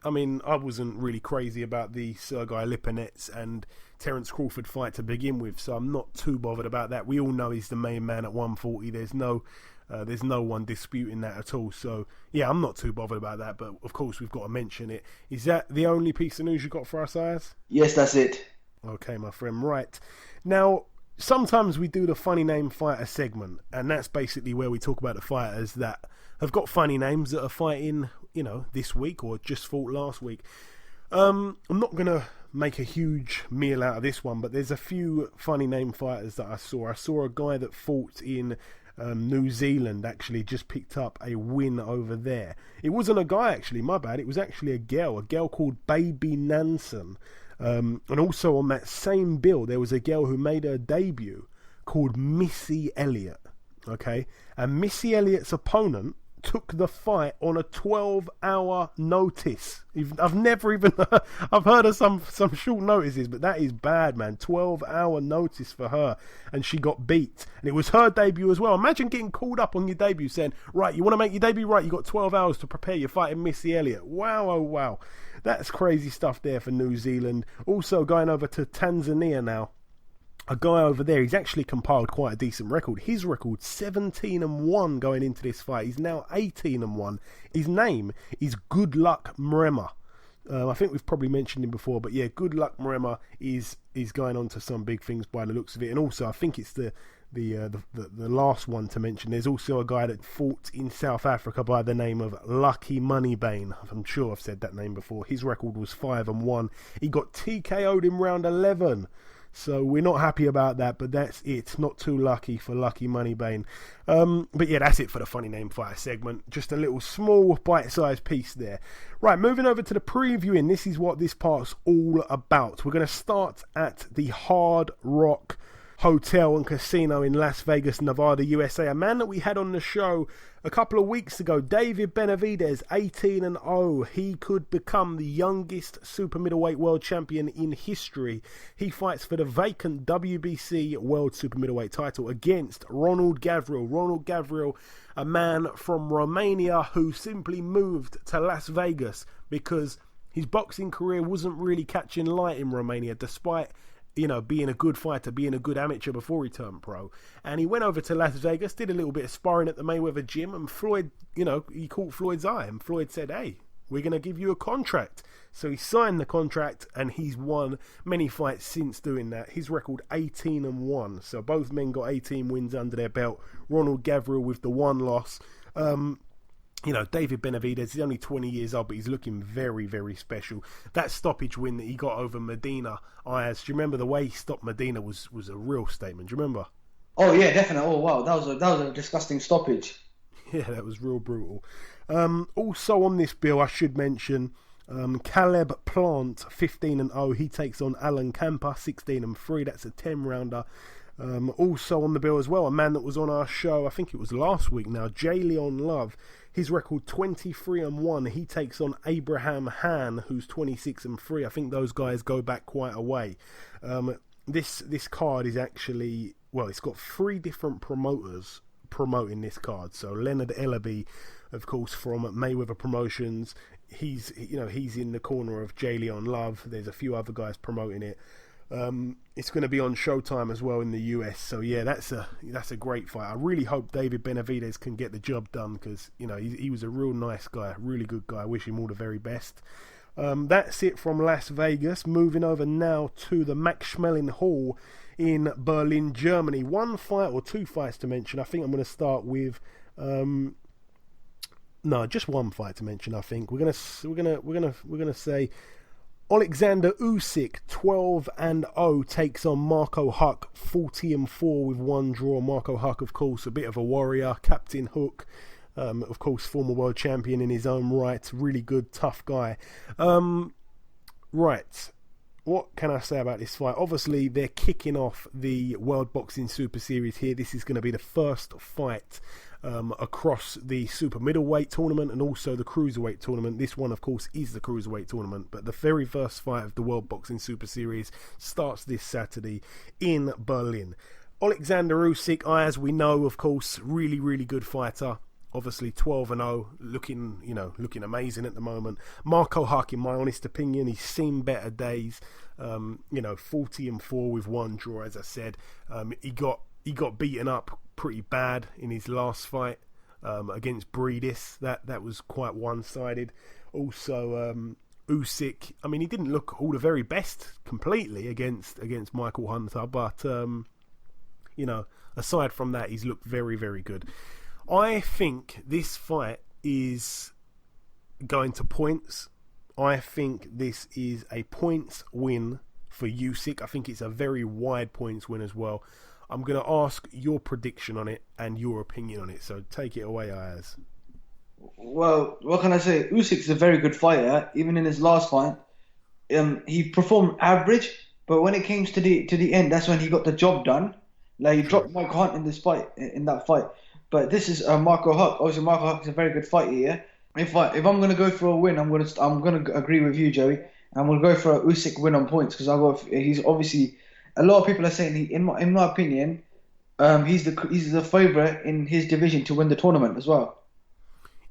I mean, I wasn't really crazy about the Sergei Lipinets and Terence Crawford fight to begin with, so I'm not too bothered about that. We all know he's the main man at 140. There's no one disputing that at all. So, yeah, I'm not too bothered about that, but of course we've got to mention it. Is that the only piece of news you got for us, Ayaz? Yes, that's it. Okay, my friend. Right. Now, sometimes we do the funny name fighter segment, and that's basically where we talk about the fighters that have got funny names that are fighting, this week or just fought last week. I'm not going to make a huge meal out of this one, but there's a few funny name fighters that I saw. I saw a guy that fought in New Zealand, actually just picked up a win over there. It wasn't a guy, actually, my bad. It was actually a girl called Baby Nansen. And also on that same bill, there was a girl who made her debut called Missy Elliott. Okay, and Missy Elliott's opponent took the fight on a 12-hour notice. I've never even I've heard of some short notices, but that is bad, man. 12-hour notice for her, and she got beat. And it was her debut as well. Imagine getting called up on your debut saying, right, you want to make your debut? Right, you got 12 hours to prepare. You're fighting Missy Elliott. Wow, oh wow. That's crazy stuff there for New Zealand. Also going over to Tanzania now. A guy over there, he's actually compiled quite a decent record. His record, 17-1 going into this fight. He's now 18-1. His name is Good Luck Mrema. I think we've probably mentioned him before, but yeah, Good Luck Mrema is going on to some big things by the looks of it. And also, I think it's the last one to mention. There's also a guy that fought in South Africa by the name of Lucky Moneybane. I'm sure I've said that name before. His record was 5-1. He got TKO'd in round 11. So we're not happy about that, but that's it. Not too lucky for Lucky Moneybane. But yeah, that's it for the funny name fighter segment. Just a little small bite-sized piece there. Right, moving over to the previewing. This is what this part's all about. We're going to start at the Hard Rock Hotel and Casino in Las Vegas, Nevada, USA. A man that we had on the show a couple of weeks ago, David Benavidez, 18-0. He could become the youngest super middleweight world champion in history. He fights for the vacant WBC world super middleweight title against Ronald Gavril. Ronald Gavril, a man from Romania who simply moved to Las Vegas because his boxing career wasn't really catching light in Romania, despite being a good fighter, being a good amateur before he turned pro. And he went over to Las Vegas, did a little bit of sparring at the Mayweather gym, and Floyd, he caught Floyd's eye, and Floyd said, hey, we're going to give you a contract. So he signed the contract, and he's won many fights since doing that. His record, 18-1. So both men got 18 wins under their belt. Ronald Gavril with the one loss. David Benavidez, he's only 20 years old, but he's looking very, very special. That stoppage win that he got over Medina, Ayaz, do you remember the way he stopped Medina was a real statement? Do you remember? Oh yeah, definitely. Oh wow, that was a disgusting stoppage. Yeah, that was real brutal. Also on this bill, I should mention Caleb Plant, 15-0. He takes on Alan Camper, 16-3. That's a 10-rounder. Also on the bill as well, a man that was on our show, I think it was last week now, J. Leon Love. His record 23-1. He takes on Abraham Han, who's 26-3. I think those guys go back quite a way. This card is actually, it's got 3 different promoters promoting this card. So Leonard Ellaby, of course, from Mayweather Promotions, he's in the corner of J. Leon Love. There's a few other guys promoting it. It's going to be on Showtime as well in the US. So yeah, that's a great fight. I really hope David Benavidez can get the job done because he was a real nice guy, really good guy. I wish him all the very best. That's it from Las Vegas. Moving over now to the Max Schmeling Hall in Berlin, Germany. One fight or 2 fights to mention. I think I'm going to start with just one fight to mention. I think we're gonna say Alexander Usyk, 12-0, takes on Marco Huck, 40-4 with 1 draw. Marco Huck, of course, a bit of a warrior. Captain Hook, of course, former world champion in his own right. Really good, tough guy. Right. What can I say about this fight? Obviously, they're kicking off the World Boxing Super Series here. This is going to be the first fight across the super middleweight tournament and also the cruiserweight tournament. This one, of course, is the cruiserweight tournament, but the very first fight of the World Boxing Super Series starts this Saturday in Berlin. Alexander Usyk, as we know, of course, really, really good fighter. Obviously 12-0, looking amazing at the moment. Marco Huck, in my honest opinion, he's seen better days. 40-4 with one draw, as I said. He got beaten up pretty bad in his last fight against Breedis. That was quite one-sided. Also, Usyk, I mean, he didn't look all the very best completely against Michael Hunter, but aside from that, he's looked very, very good. I think this fight is going to points. I think this is a points win for Usyk. I think it's a very wide points win as well. I'm going to ask your prediction on it and your opinion on it. So take it away, Ayaz. Well, what can I say? Usyk's a very good fighter. Even in his last fight, he performed average, but when it came to the end, that's when he got the job done. Like, he dropped Mike Hunt in that fight. But this is Marco Huck. Obviously, Marco Huck is a very good fighter here. If I'm gonna go for a win, I'm gonna agree with you, Joey. I'm gonna go for a Usyk win on points because he's obviously, a lot of people are saying in my opinion, he's the favourite in his division to win the tournament as well.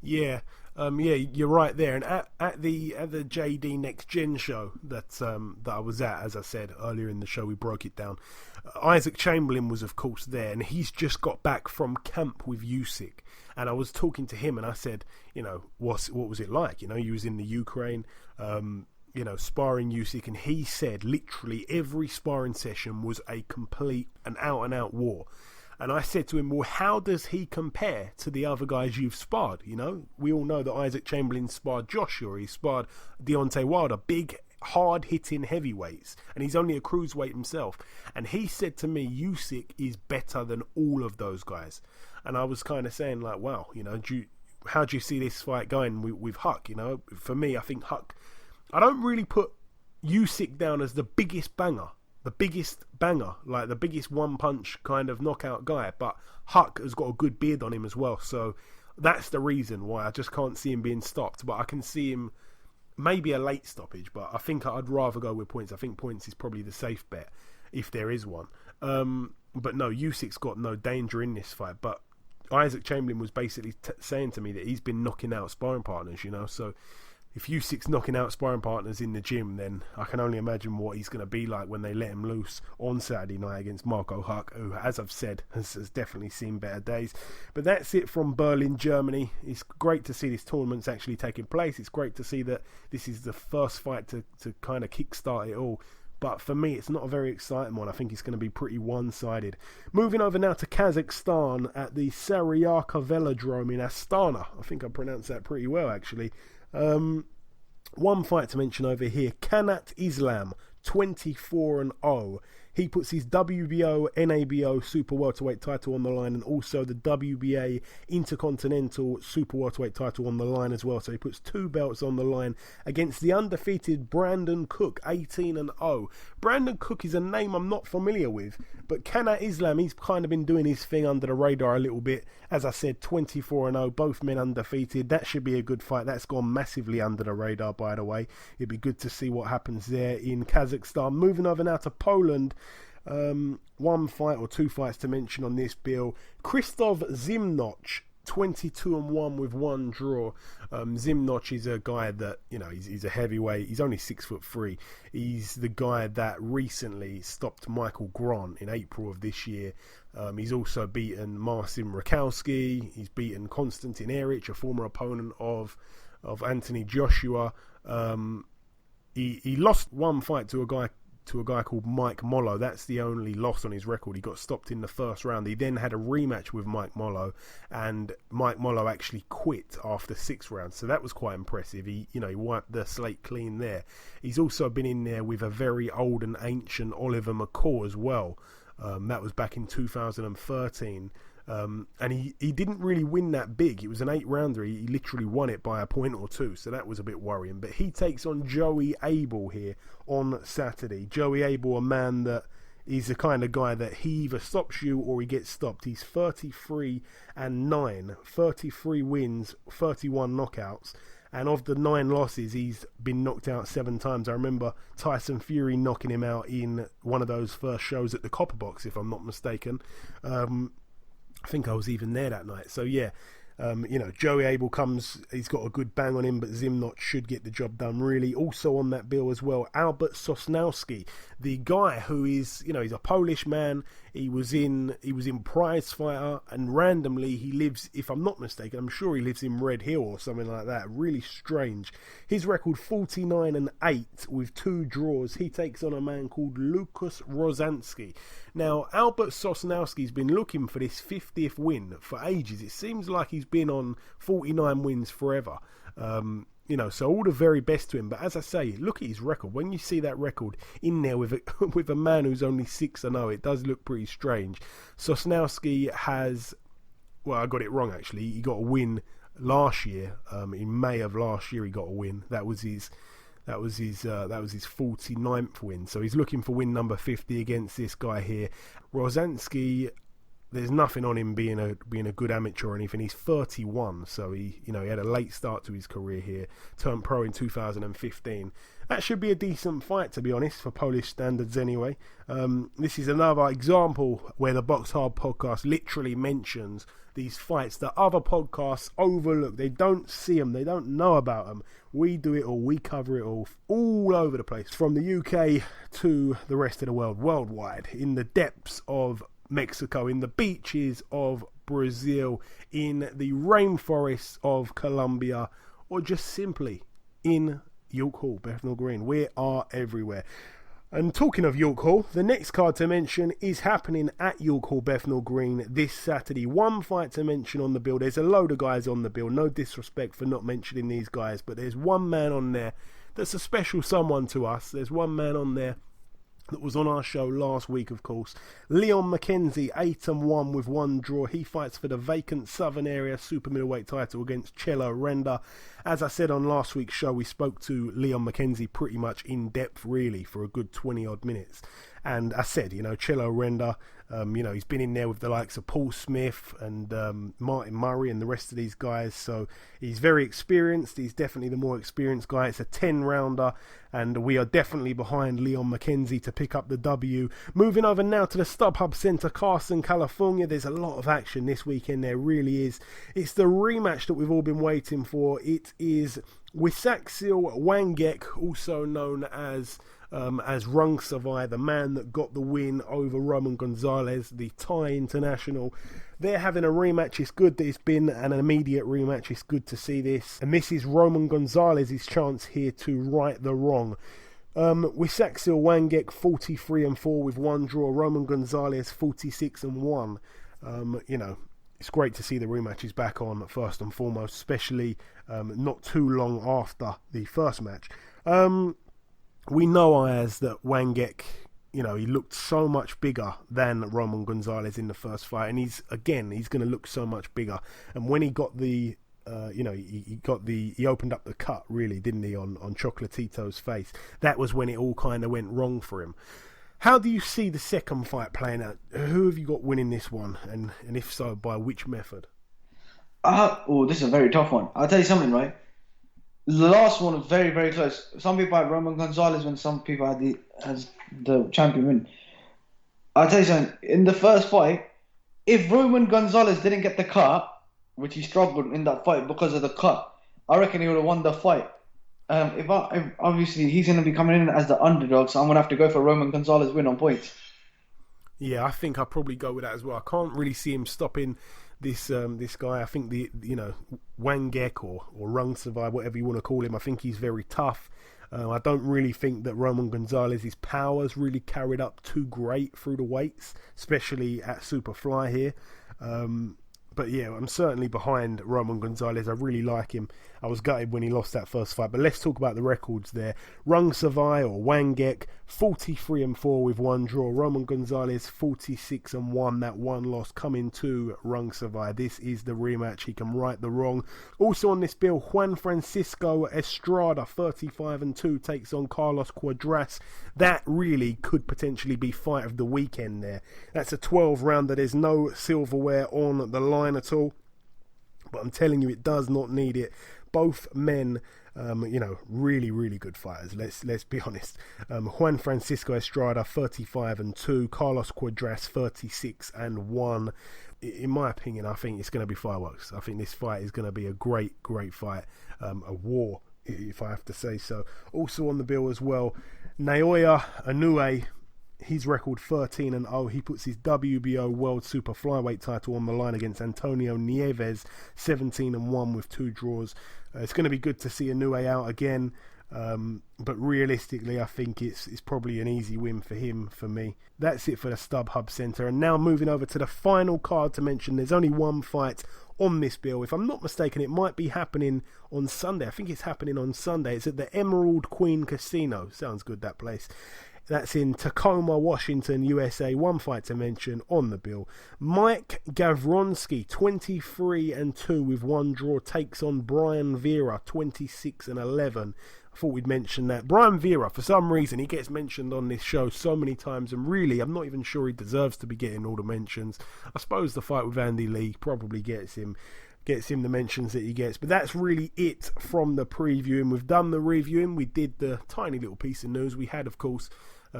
Yeah, you're right there. And at the JD Next Gen show that I was at, as I said earlier in the show, we broke it down. Isaac Chamberlain was, of course, there, and he's just got back from camp with Usyk. And I was talking to him, and I said, what was it like? He was in the Ukraine, sparring Usyk, and he said literally every sparring session was an out-and-out war. And I said to him, well, how does he compare to the other guys you've sparred? We all know that Isaac Chamberlain sparred Joshua, he sparred Deontay Wilder, big, hard-hitting heavyweights, and he's only a cruiserweight himself. And he said to me, Usyk is better than all of those guys. And I was kind of saying, like, wow, how do you see this fight going with Huck? For me, I think Huck, I don't really put Usyk down as the biggest banger, like the biggest one-punch kind of knockout guy, but Huck has got a good beard on him as well, so that's the reason why I just can't see him being stopped. But I can see him maybe a late stoppage, but I think I'd rather go with points. I think points is probably the safe bet if there is one. But no, Usyk's got no danger in this fight. But Isaac Chamberlain was basically saying to me that he's been knocking out sparring partners, so if Usyk's knocking out sparring partners in the gym, then I can only imagine what he's going to be like when they let him loose on Saturday night against Marco Huck, who, as I've said, has definitely seen better days. But that's it from Berlin, Germany. It's great to see this tournament's actually taking place. It's great to see that this is the first fight to kind of kickstart it all. But for me, it's not a very exciting one. I think it's going to be pretty one-sided. Moving over now to Kazakhstan at the Saryaka Velodrome in Astana. I think I pronounced that pretty well, actually. One fight to mention over here, Kanat Islam, 24-0. He puts his WBO, NABO Super Welterweight title on the line, and also the WBA Intercontinental Super Welterweight title on the line as well. So he puts two belts on the line against the undefeated Brandon Cook, 18-0. Brandon Cook is a name I'm not familiar with, but Kanat Islam, he's kind of been doing his thing under the radar a little bit. As I said, 24-0, both men undefeated. That should be a good fight. That's gone massively under the radar, by the way. It'd be good to see what happens there in Kazakhstan. Moving over now to Poland. One fight or two fights to mention on this bill. Krzysztof Zimnoch, 22-1 with one draw. Zimnoch is a guy that, he's a heavyweight. He's only 6'3". He's the guy that recently stopped Michael Grant in April of this year. He's also beaten Marcin Rakowski. He's beaten Konstantin Erich, a former opponent of Anthony Joshua. He lost one fight to a guy called Mike Mollo. That's the only loss on his record. He got stopped in the first round. He then had a rematch with Mike Mollo, and Mike Mollo actually quit after 6 rounds. So that was quite impressive. He wiped the slate clean there. He's also been in there with a very old and ancient Oliver McCall as well. That was back in 2013. And he didn't really win that big. It was an 8-rounder. He literally won it by a point or two, so that was a bit worrying. But he takes on Joey Abel here on Saturday. Joey Abel, a man that is the kind of guy that he either stops you or he gets stopped. He's 33-9, 33 wins, 31 knockouts. And of the 9 losses, he's been knocked out 7 times. I remember Tyson Fury knocking him out in one of those first shows at the Copper Box, if I'm not mistaken. I think I was even there that night. So yeah, Joey Abel comes, he's got a good bang on him, but Zimnot should get the job done, really. Also on that bill as well, Albert Sosnowski, the guy who is, he's a Polish man. He was in Prize Fighter, and randomly he lives, if I'm not mistaken, I'm sure he lives in Red Hill or something like that. Really strange. His record 49-8 with 2 draws. He takes on a man called Lukas Rozansky. Now, Albert Sosnowski's been looking for this 50th win for ages. It seems like he's been on 49 wins forever. So all the very best to him. But as I say, look at his record. When you see that record in there with a man who's only 6-0, it does look pretty strange. Sosnowski has, well, I got it wrong actually. He got a win last year. In May of last year, he got a win. That was his 49th win. So he's looking for win number 50 against this guy here. Rozansky, there's nothing on him being a good amateur or anything. He's 31, so he had a late start to his career here. Turned pro in 2015. That should be a decent fight, to be honest, for Polish standards anyway. This is another example where the BoxHard podcast literally mentions these fights that other podcasts overlook. They don't see them. They don't know about them. We do it all. We cover it all over the place, from the UK to the rest of the world, worldwide, in the depths of Mexico, in the beaches of Brazil, in the rainforests of Colombia, or just simply in York Hall, Bethnal Green. We are everywhere. And talking of York Hall, the next card to mention is happening at York Hall, Bethnal Green this Saturday. One fight to mention on the bill. There's a load of guys on the bill. No disrespect for not mentioning these guys, but there's one man on there that's a special someone to us. There's one man on there that was on our show last week, of course. Leon McKenzie, 8-1 with 1 draw. He fights for the vacant Southern Area super middleweight title against Chelo Renda. As I said on last week's show, we spoke to Leon McKenzie pretty much in depth, really, for a good 20-odd minutes. And I said, Chelo Renda, he's been in there with the likes of Paul Smith and Martin Murray and the rest of these guys. So he's very experienced. He's definitely the more experienced guy. It's a 10-rounder, and we are definitely behind Leon McKenzie to pick up the W. Moving over now to the StubHub Center, Carson, California. There's a lot of action this weekend. There really is. It's the rematch that we've all been waiting for. It is Wisaksil Wangek, also known as Rungsavai, the man that got the win over Roman Gonzalez, the Thai international. They're having a rematch. It's good that it's been an immediate rematch. It's good to see this. And this is Roman Gonzalez's chance here to right the wrong. Wisaksil Wangek 43-4 with 1 draw. Roman Gonzalez 46-1. It's great to see the rematches back on first and foremost, especially not too long after the first match. We know, Ayaz, that Wangek, he looked so much bigger than Roman Gonzalez in the first fight, and he's going to look so much bigger. And when he got the, he opened up the cut, really, didn't he, on Chocolatito's face? That was when it all kind of went wrong for him. How do you see the second fight playing out? Who have you got winning this one, and if so, by which method? This is a very tough one. I'll tell you something, right? The last one was very, very close. Some people had Roman Gonzalez win, some people had the champion win. I'll tell you something. In the first fight, if Roman Gonzalez didn't get the cut, which he struggled in that fight because of the cut, I reckon he would have won the fight. If obviously he's going to be coming in as the underdog, so I'm going to have to go for Roman Gonzalez win on points. Yeah, I think I'll probably go with that as well. I can't really see him stopping this guy. I think Wangek or Rungsavai, whatever you want to call him, I think he's very tough. I don't really think that Roman Gonzalez's powers really carried up too great through the weights, especially at Superfly here. But yeah, I'm certainly behind Roman Gonzalez. I really like him. I was gutted when he lost that first fight. But let's talk about the records there. Rungsavai or Wangek, 43-4 with 1 draw. Roman Gonzalez, 46-1. That 1 loss coming to Rungsavai. This is the rematch. He can right the wrong. Also on this bill, Juan Francisco Estrada, 35-2, takes on Carlos Cuadras. That really could potentially be fight of the weekend there. That's a 12-rounder. There's no silverware on the line at all, but I'm telling you, it does not need it. Both men, really, really good fighters. Let's be honest. Juan Francisco Estrada, 35-2. Carlos Cuadras, 36-1. in my opinion, I think it's going to be fireworks. I think this fight is going to be a great fight, a war, if I have to say so. Also on the bill as well, Naoya Inoue. His record 13-0. He puts his WBO World Super Flyweight title on the line against Antonio Nieves, 17-1 with 2 draws. It's going to be good to see Inoue out again, but realistically, I think it's probably an easy win for him, for me. That's it for the StubHub Centre. And now moving over to the final card to mention. There's only one fight on this bill. If I'm not mistaken, it might be happening on Sunday. I think it's happening on Sunday. It's at the Emerald Queen Casino. Sounds good, that place. That's in Tacoma, Washington, USA. One fight to mention on the bill. Mike Gavronsky, 23-2 with 1 draw, takes on Brian Vera, 26-11. I thought we'd mention that. Brian Vera, for some reason, he gets mentioned on this show so many times, and really, I'm not even sure he deserves to be getting all the mentions. I suppose the fight with Andy Lee probably gets him the mentions that he gets. But that's really it from the previewing. We've done the reviewing. We did the tiny little piece of news. We had, of course,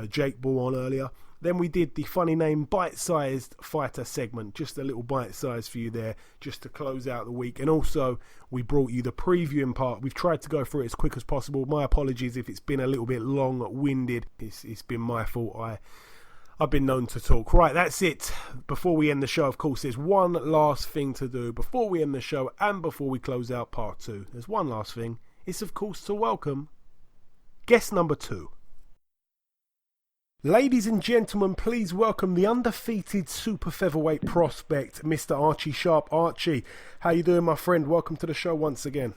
Jake Bull on earlier. Then we did the funny name bite-sized fighter segment, just a little bite-size for you there, just to close out the week. And also, we brought you the previewing part. We've tried to go through it as quick as possible. My apologies if it's been a little bit long-winded. It's been my fault. I've been known to talk. Right, that's it. Before we end the show, of course, there's one last thing to do. Before we end the show and before we close out part 2, there's one last thing. It's, of course, to welcome guest number 2. Ladies and gentlemen, please welcome the undefeated super-featherweight prospect, Mr. Archie Sharp. Archie, how you doing, my friend? Welcome to the show once again.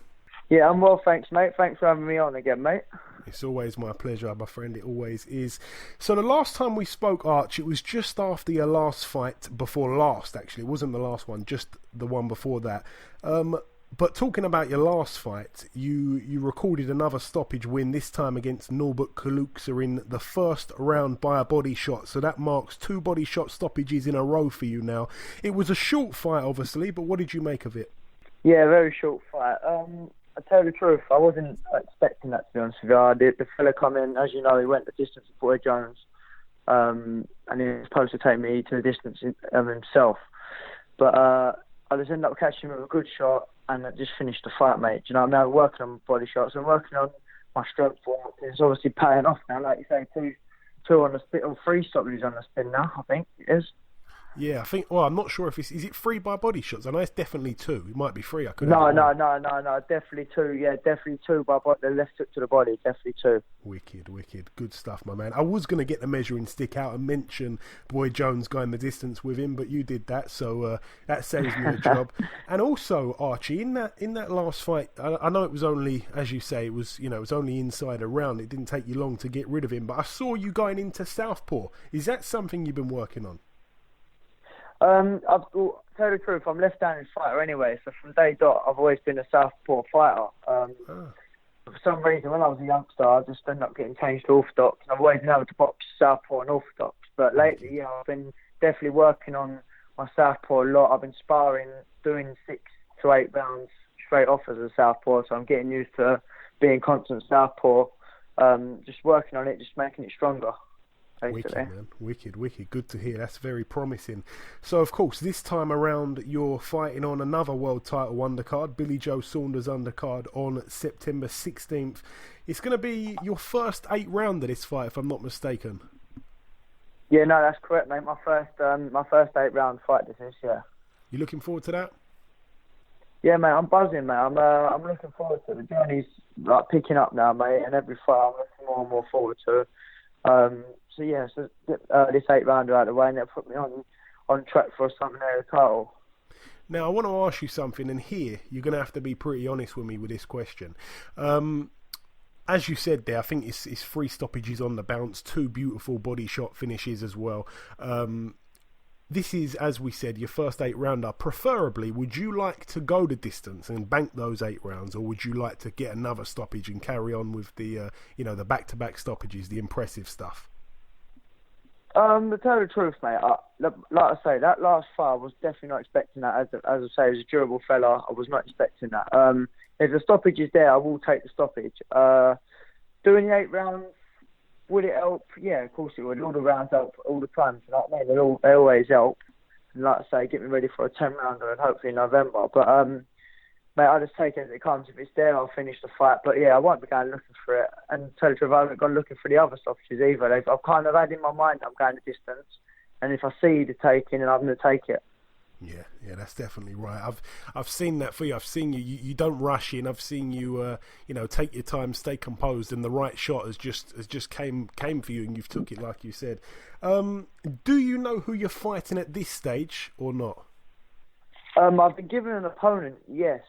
Yeah, I'm well, thanks, mate. Thanks for having me on again, mate. It's always my pleasure, my friend. It always is. So the last time we spoke, Arch, it was just after your last fight, before last, actually. It wasn't the last one, just the one before that. But talking about your last fight, you recorded another stoppage win, this time against Norbert Kaluksa in the first round by a body shot. So that marks 2 body shot stoppages in a row for you now. It was a short fight, obviously, but what did you make of it? Yeah, very short fight. I tell you the truth, I wasn't expecting that, to be honest with you. The fella come in, as you know, he went the distance with Boy Jones, and he was supposed to take me to the distance himself. But I just ended up catching him with a good shot, and I just finished the fight, mate. You know, I'm now working on body shots. I'm working on my stroke work. It's obviously paying off now. Like you say, two on the spin, or 3 stoppages on the spin now, I think it is. Yeah, I think. Well, I'm not sure if is it 3 by body shots. I know it's definitely 2. It might be 3. I couldn't. No. Definitely 2. Yeah, definitely 2 by the left hook to the body. Definitely 2. Wicked. Good stuff, my man. I was going to get the measuring stick out and mention Boy Jones going the distance with him, but you did that, so that saves me a job. And also, Archie, in that last fight, I know it was only, as you say, it was only inside a round. It didn't take you long to get rid of him, but I saw you going into southpaw. Is that something you've been working on? To tell the truth, I'm left-handed fighter anyway, so from day dot, I've always been a southpaw fighter. For some reason, when I was a youngster, I just ended up getting changed to orthodox, and I've always been able to box southpaw and orthodox. But lately, yeah, I've been definitely working on my southpaw a lot. I've been sparring, doing 6 to 8 rounds straight off as a southpaw, so I'm getting used to being constant southpaw. Just working on it, just making it stronger. Wicked, man. Wicked. Good to hear. That's very promising. So, of course, this time around, you're fighting on another world title undercard, Billy Joe Saunders undercard on September 16th. It's going to be your first 8 rounder, this fight, if I'm not mistaken. Yeah, no, that's correct, mate. My first 8 round fight this is, yeah. You looking forward to that? Yeah, mate, I'm buzzing, mate. I'm looking forward to it. The journey's picking up now, mate, and every fight I'm looking more and more forward to. So this 8 rounder out of the way, and they'll put me on track for a Southern area title. Now, I want to ask you something, and here you're going to have to be pretty honest with me with this question. As you said there, I think it's 3 stoppages on the bounce, 2 beautiful body shot finishes as well. This is, as we said, your first 8 rounder. Preferably, would you like to go the distance and bank those 8 rounds, or would you like to get another stoppage and carry on with the the back-to-back stoppages, the impressive stuff? To tell the truth, mate, like I say, that last fight I was definitely not expecting that. As I say, he's a durable fella. I was not expecting that. If the stoppage is there, I will take the stoppage. Doing the 8 rounds, would it help? Yeah, of course it would. All the rounds help all the time. You know what I mean? They always help. and like I say, get me ready for a 10-rounder and hopefully in November. But mate, I'll just take it as it comes. If it's there, I'll finish the fight. But yeah, I won't be going looking for it. And to tell you the truth, I haven't gone looking for the other stoppages either. I've kind of had in my mind I'm going the distance, and if I see the taking, then I'm going to take it. Yeah, that's definitely right. I've seen that for you. I've seen you. You don't rush in. I've seen you. Take your time, stay composed, and the right shot has just came for you, and you've took it like you said. Do you know who you're fighting at this stage or not? I've been given an opponent. Yes,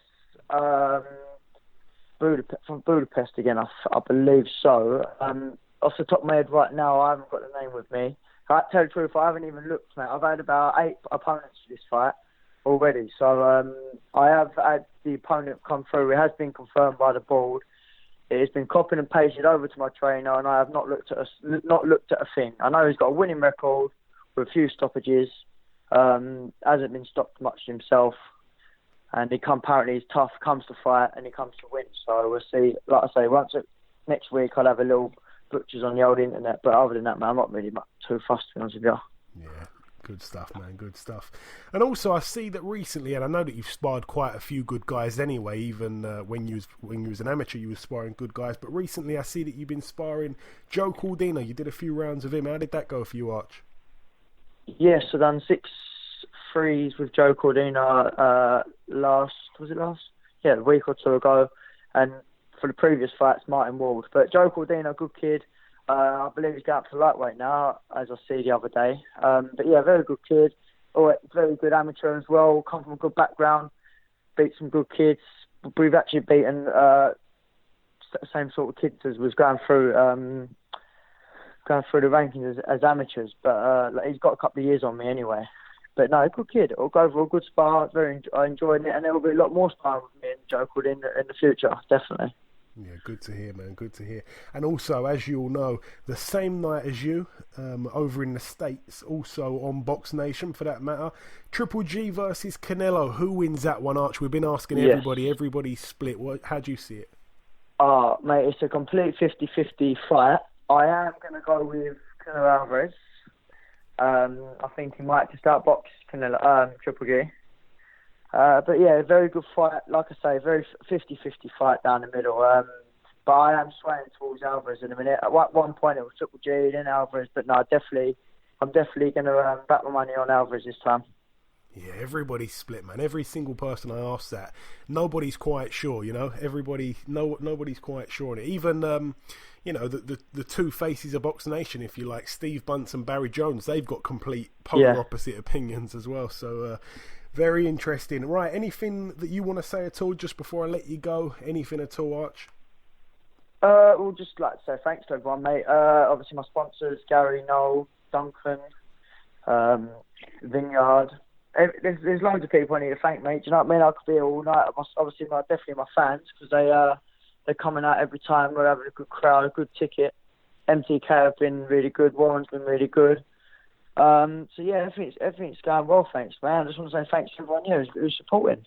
from Budapest again. I believe so. Off the top of my head right now, I haven't got the name with me. I tell you the truth, I haven't even looked, mate. I've had about 8 opponents for this fight already. So I have had the opponent come through. It has been confirmed by the board. It has been copied and pasted over to my trainer, and I have not looked at a thing. I know he's got a winning record with a few stoppages. Hasn't been stopped much himself, and apparently he's tough. Comes to fight and he comes to win. So we'll see. Like I say, next week I'll have a little butchers on the old internet, but other than that, man, I'm not really too fussed, to be honest with you. Yeah, good stuff, man, good stuff. And also, I see that recently, and I know that you've sparred quite a few good guys anyway, even when you was an amateur, you were sparring good guys, but recently I see that you've been sparring Joe Cordina. You did a few rounds of him. How did that go for you, Arch? Yes, I done 6 threes with Joe Cordina last? Yeah, a week or two ago, and for the previous fights, Martin Ward. But Joe Cordina, good kid. I believe he's going for lightweight now, as I see the other day. But yeah, very good kid. Very good amateur as well. Come from a good background. Beat some good kids. We've actually beaten the same sort of kids as was going through the rankings as amateurs. But he's got a couple of years on me anyway. But no, good kid. It'll go for a good spar. I enjoyed it, and there will be a lot more sparring with me and Joe Cordina in the future, definitely. Yeah, good to hear, man. Good to hear. And also, as you all know, the same night as you, over in the States, also on Box Nation for that matter, Triple G versus Canelo. Who wins that one, Arch? We've been asking everybody. Everybody's split. How do you see it? Mate, it's a complete 50-50 fight. I am going to go with Canelo Alvarez. I think he might just outbox Triple G. But yeah, very good fight. Like I say, very 50-50 fight down the middle. But I am swaying towards Alvarez in a minute. At one point it was Triple G, then Alvarez. But no, I'm definitely going to bet my money on Alvarez this time. Yeah, everybody's split, man. Every single person I asked that, nobody's quite sure. Nobody's quite sure on it. Even the two faces of Box Nation, if you like, Steve Bunce and Barry Jones, they've got complete polar opposite opinions as well. So. Very interesting. Right, anything that you want to say at all just before I let you go? Anything at all, Arch? Well, just like to say thanks to everyone, mate. Obviously my sponsors, Gary, Noel, Duncan, Vineyard. There's loads of people I need to thank, mate. Do you know what I mean? I could be here all night. Obviously, definitely my fans, because they're coming out every time. We're having a good crowd, a good ticket. MTK have been really good. Warren's been really good. So yeah, everything's going well, thanks, man. I just want to say thanks to everyone here who's supporting.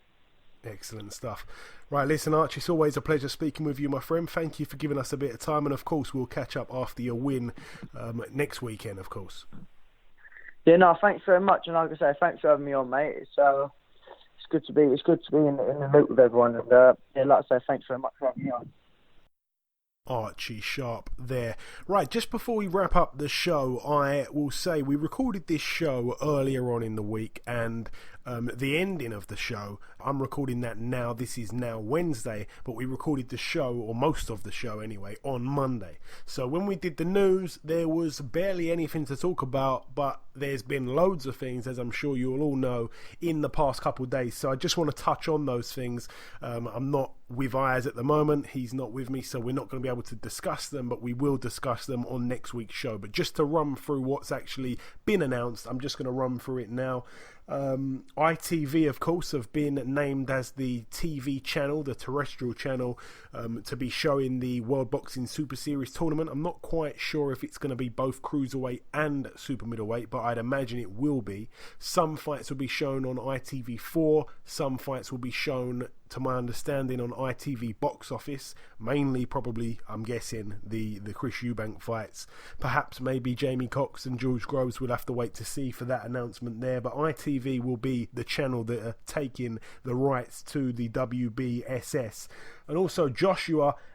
Excellent stuff. Right, listen, Archie, it's always a pleasure speaking with you, my friend. Thank you for giving us a bit of time, and of course we'll catch up after your win next weekend, of course. Yeah, no, thanks very much, and like I say, thanks for having me on, mate. It's good to be in the loop with everyone, and like I say, thanks very much for having me on. Archie Sharp there. Right, just before we wrap up the show, I will say we recorded this show earlier on in the week, and the ending of the show, I'm recording that now. This is now Wednesday, but we recorded the show, or most of the show anyway, on Monday. So when we did the news, there was barely anything to talk about, but there's been loads of things, as I'm sure you'll all know, in the past couple of days. So I just want to touch on those things. I'm not with Ayaz at the moment. He's not with me, so we're not going to be able to discuss them, but we will discuss them on next week's show. But just to run through what's actually been announced, I'm just going to run through it now. ITV, of course, have been named as the TV channel, the terrestrial channel, to be showing the World Boxing Super Series tournament. I'm not quite sure if it's going to be both cruiserweight and super middleweight, but I'd imagine it will be. Some fights will be shown on ITV4, some fights will be shown to my understanding, on ITV box office. Mainly, probably, I'm guessing, the Chris Eubank fights. Perhaps maybe Jamie Cox and George Groves. We'll have to wait to see for that announcement there. But ITV will be the channel that are taking the rights to the WBSS. And also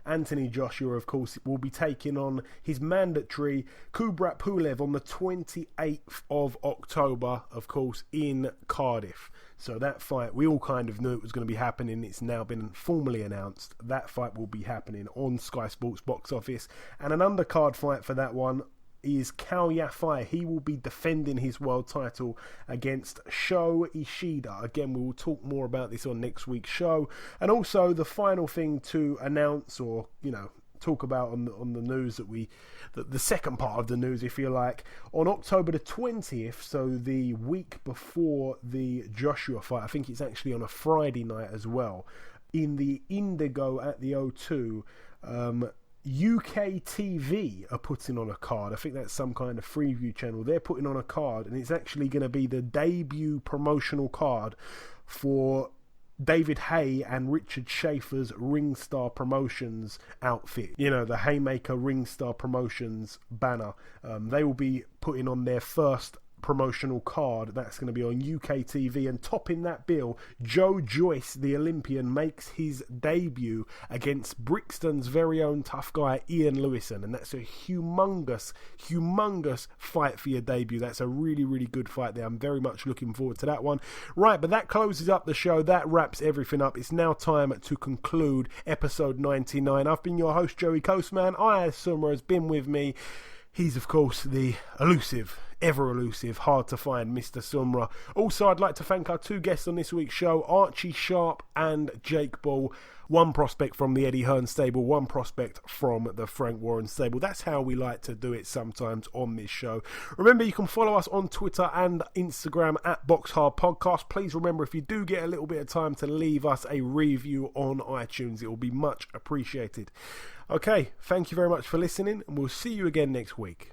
Anthony Joshua, of course, will be taking on his mandatory Kubrat Pulev on the 28th of October, of course, in Cardiff. So that fight, we all kind of knew it was going to be happening. It's now been formally announced. That fight will be happening on Sky Sports box office. And an undercard fight for that one is Kao Yafai. He will be defending his world title against Sho Ishida. Again, we will talk more about this on next week's show. And also, the final thing to announce, or, talk about on the news the second part of the news, if you like, on October the 20th, so the week before the Joshua fight, I think it's actually on a Friday night as well, in the Indigo at the O2, UK TV are putting on a card. I think that's some kind of Freeview channel. They're putting on a card, and it's actually going to be the debut promotional card for David Hay and Richard Schaefer's Ringstar Promotions outfit. The Haymaker Ringstar Promotions banner. They will be putting on their first promotional card. That's going to be on UK TV, and topping that bill, Joe Joyce, the Olympian, makes his debut against Brixton's very own tough guy Ian Lewison, and that's a humongous fight for your debut. That's a really, really good fight there. I'm very much looking forward to that one. Right, but that closes up the show. That wraps everything up. It's now time to conclude episode 99. I've been your host, Joey Coastman. Ayaz Summer has been with me. He's, of course, the ever elusive, hard to find Mr. Sumra. Also, I'd like to thank our two guests on this week's show, Archie Sharp and Jake Ball. One prospect from the Eddie Hearn stable, one prospect from the Frank Warren stable. That's how we like to do it sometimes on this show. Remember, you can follow us on Twitter and Instagram at BoxHard Podcast. Please remember, if you do get a little bit of time, to leave us a review on iTunes. It will be much appreciated. Okay, thank you very much for listening, and we'll see you again next week.